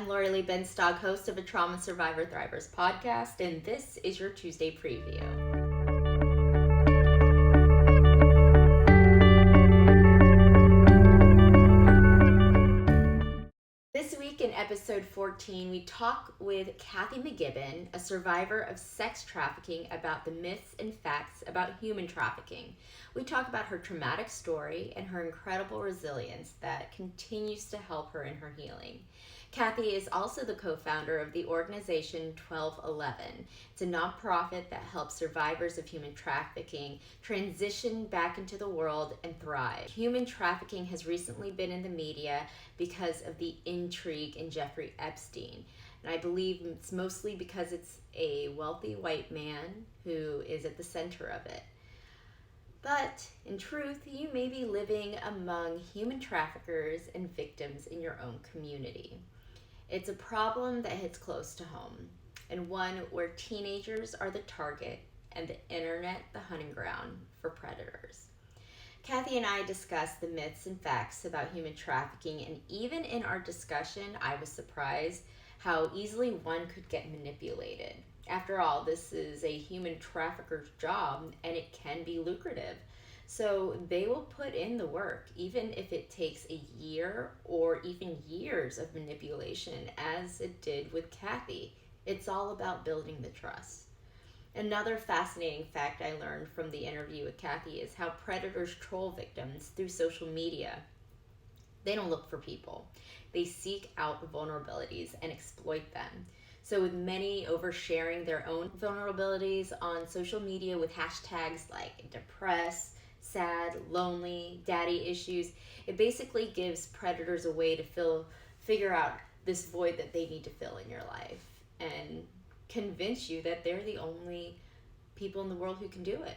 I'm Lori Lee Benstog, host of a Trauma Survivor Thrivers podcast, and this is your Tuesday preview. This week in episode 14, we talk with Kathy McGibbon, a survivor of sex trafficking, about the myths and facts about human trafficking. We talk about her traumatic story and her incredible resilience that continues to help her in her healing. Kathy is also the co-founder of the organization 1211. It's a nonprofit that helps survivors of human trafficking transition back into the world and thrive. Human trafficking has recently been in the media because of the intrigue in Jeffrey Epstein. And I believe it's mostly because it's a wealthy white man who is at the center of it. But in truth, you may be living among human traffickers and victims in your own community. It's a problem that hits close to home, and one where teenagers are the target and the internet the hunting ground for predators. Kathy and I discussed the myths and facts about human trafficking, and even in our discussion, I was surprised how easily one could get manipulated. After all, this is a human trafficker's job, and it can be lucrative. So they will put in the work, even if it takes a year or even years of manipulation, as it did with Kathy. It's all about building the trust. Another fascinating fact I learned from the interview with Kathy is how predators troll victims through social media. They don't look for people. They seek out vulnerabilities and exploit them. So with many oversharing their own vulnerabilities on social media with hashtags like depressed, sad, lonely, daddy issues, it basically gives predators a way to figure out this void that they need to fill in your life and convince you that they're the only people in the world who can do it.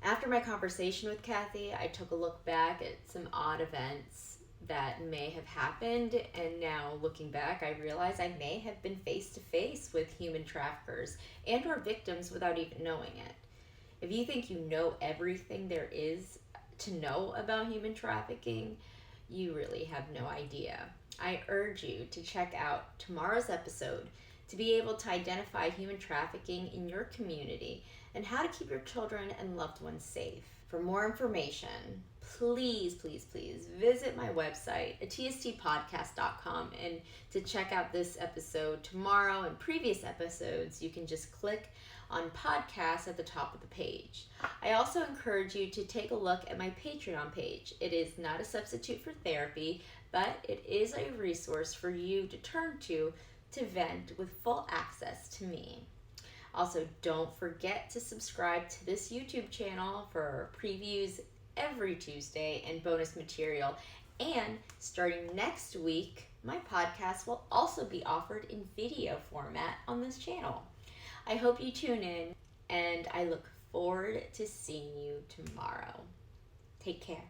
After my conversation with Kathy, I took a look back at some odd events that may have happened, and now looking back, I realize I may have been face to face with human traffickers and or victims without even knowing it. If you think you know everything there is to know about human trafficking, you really have no idea. I urge you to check out tomorrow's episode to be able to identify human trafficking in your community and how to keep your children and loved ones safe. For more information, please visit my website, tstpodcast.com, and to check out this episode tomorrow and previous episodes, you can just click on podcasts at the top of the page. I also encourage you to take a look at my Patreon page. It is not a substitute for therapy, but it is a resource for you to turn to vent with full access to me. Also, don't forget to subscribe to this YouTube channel for previews every Tuesday and bonus material. And starting next week, my podcast will also be offered in video format on this channel. I hope you tune in, and I look forward to seeing you tomorrow. Take care.